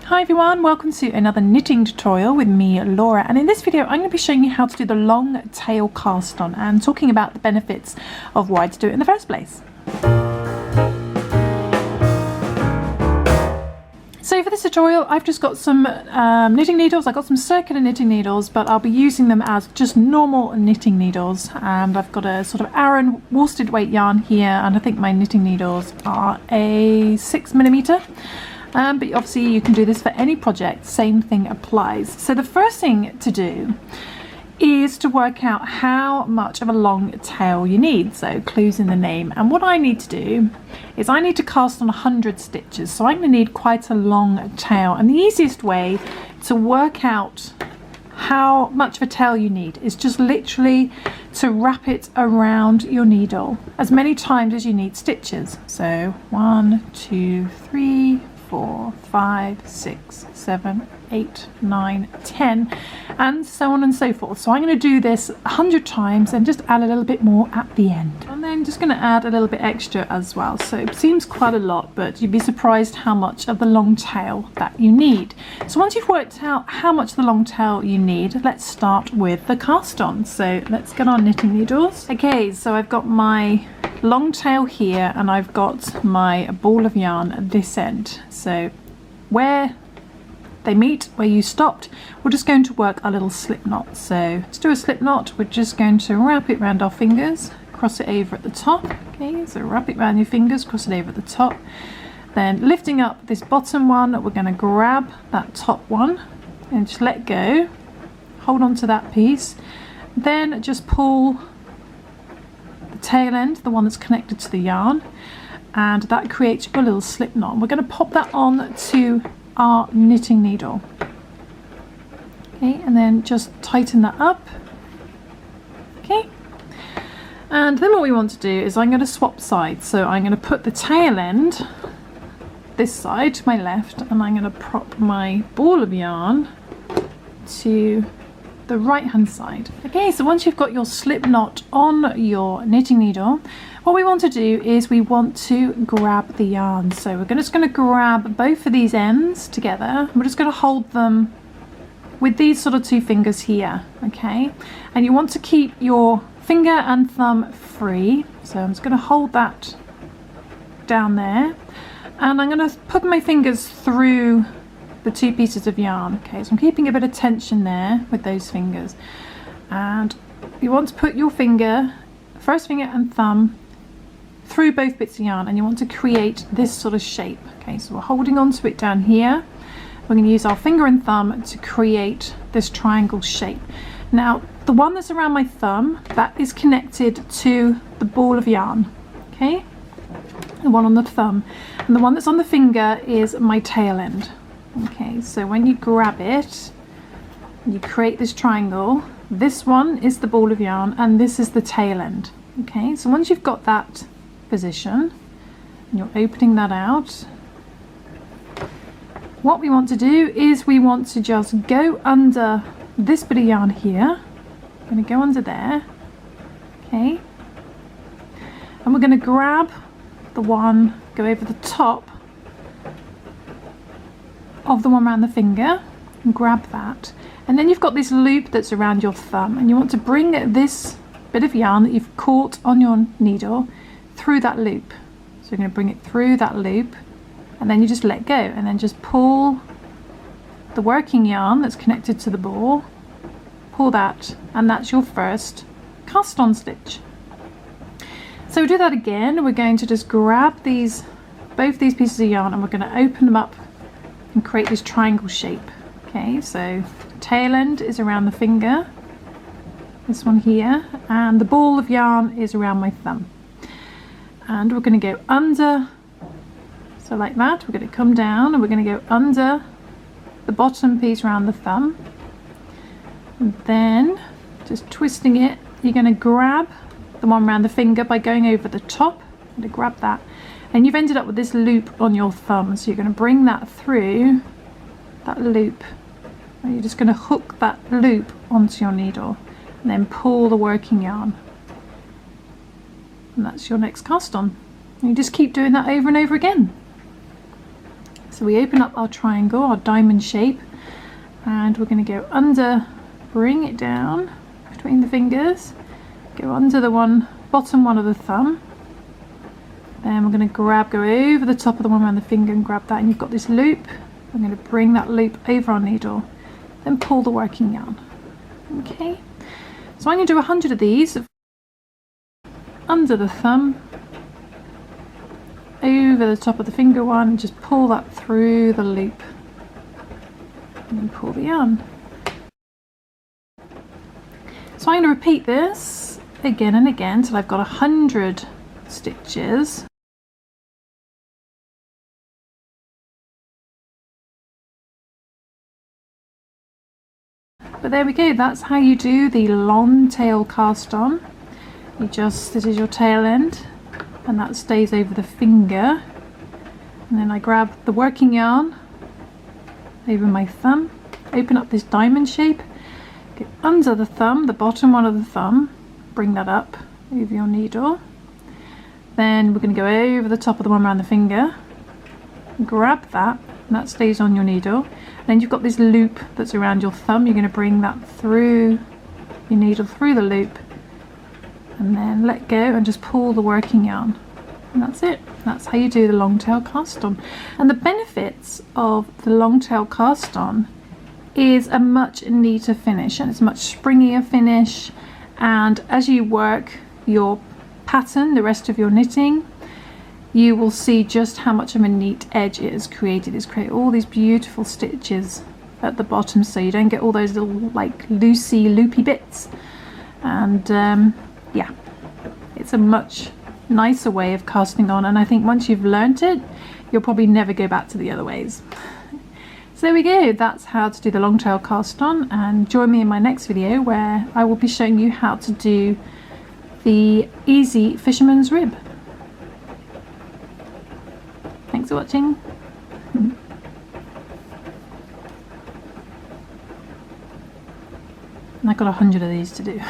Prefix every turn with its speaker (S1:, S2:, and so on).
S1: Hi everyone, welcome to another knitting tutorial with me, Laura, and in this video I'm going to be showing you how to do the long tail cast on and talking about the benefits of why to do it in the first place. So for this tutorial I've just got some knitting needles. I've got some circular knitting needles, but I'll be using them as just normal knitting needles, and I've got a sort of Aran worsted weight yarn here, and I think my knitting needles are a 6mm. But obviously you can do this for any project, same thing applies. So the first thing to do is to work out how much of a long tail you need, so clues in the name. And what I need to do is I need to cast on 100 stitches, so I'm going to need quite a long tail, and the easiest way to work out how much of a tail you need is just literally to wrap it around your needle as many times as you need stitches. So 1, 2, 3, 4, 5, 6, 7, 8, 9, 10, and so on and so forth. So I'm going to do this 100 times and just add a little bit more at the end. And then just going to add a little bit extra as well. So it seems quite a lot, but you'd be surprised how much of the long tail that you need. So once you've worked out how much of the long tail you need, let's start with the cast on. So let's get our knitting needles. Okay, so I've got my long tail here and I've got my ball of yarn at this end. So where they meet, where you stopped, we're just going to work a little slip knot. So to do a slip knot, we're just going to wrap it around our fingers, cross it over at the top. Okay, so wrap it around your fingers, cross it over at the top. Then lifting up this bottom one, we're going to grab that top one and just let go, hold on to that piece, then just pull the tail end, the one that's connected to the yarn, and that creates your little slip knot. We're going to pop that on to our knitting needle. Okay, and then just tighten that up. Okay, and then what we want to do is I'm going to swap sides. So I'm going to put the tail end this side to my left, and I'm going to prop my ball of yarn to the right hand side. Okay, so once you've got your slip knot on your knitting needle, what we want to do is we want to grab the yarn. So we're just going to grab both of these ends together. We're just going to hold them with these sort of two fingers here, okay? And you want to keep your finger and thumb free. So I'm just going to hold that down there, and I'm going to put my fingers through the two pieces of yarn. Okay, so I'm keeping a bit of tension there with those fingers, and you want to put your finger, first finger and thumb, through both bits of yarn, and you want to create this sort of shape. Okay, so we're holding on to it down here. We're going to use our finger and thumb to create this triangle shape. Now the one that's around my thumb, that is connected to the ball of yarn, okay, the one on the thumb, and the one that's on the finger is my tail end. Okay, so when you grab it, you create this triangle. This one is the ball of yarn and this is the tail end. Okay, so once you've got that position and you're opening that out, what we want to do is we want to just go under this bit of yarn here. I'm going to go under there, okay, and we're going to grab the one, go over the top of the one around the finger and grab that, and then you've got this loop that's around your thumb, and you want to bring this bit of yarn that you've caught on your needle through that loop. So you're going to bring it through that loop, and then you just let go, and then just pull the working yarn that's connected to the ball, pull that, and that's your first cast on stitch. So we do that again. We're going to just grab these, both these pieces of yarn, and we're going to open them up and create this triangle shape. Okay, so tail end is around the finger, this one here, and the ball of yarn is around my thumb. And we're going to go under, so like that. We're going to come down and we're going to go under the bottom piece around the thumb, and then just twisting it, you're going to grab the one around the finger by going over the top. I'm going to grab that, and you've ended up with this loop on your thumb, so you're going to bring that through that loop, and you're just going to hook that loop onto your needle and then pull the working yarn, and that's your next cast on. And you just keep doing that over and over again. So we open up our triangle, our diamond shape, and we're going to go under, bring it down between the fingers, go under the bottom one of the thumb, then we're going to go over the top of the one around the finger and grab that, and you've got this loop. We're going to bring that loop over our needle, then pull the working yarn. Okay, so I'm going to do 100 of these under the thumb, over the top of the finger one, and just pull that through the loop and then pull the yarn. So I'm going to repeat this again and again till I've got 100 stitches. But there we go, that's how you do the long tail cast on. This is your tail end, and that stays over the finger, and then I grab the working yarn over my thumb, open up this diamond shape, get under the thumb, the bottom one of the thumb, bring that up over your needle, then we're going to go over the top of the one around the finger, grab that, and that stays on your needle. Then you've got this loop that's around your thumb, you're going to bring that through your needle, through the loop, and then let go and just pull the working yarn, and that's it. That's how you do the long tail cast on. And the benefits of the long tail cast on is a much neater finish, and it's a much springier finish, and as you work your pattern, the rest of your knitting, you will see just how much of a neat edge it has created. It's created all these beautiful stitches at the bottom, so you don't get all those little like loopy bits. And yeah, it's a much nicer way of casting on, and I think once you've learnt it, you'll probably never go back to the other ways. So there we go, that's how to do the long tail cast on, and join me in my next video where I will be showing you how to do the easy fisherman's rib. Thanks for watching. And I've got 100 of these to do.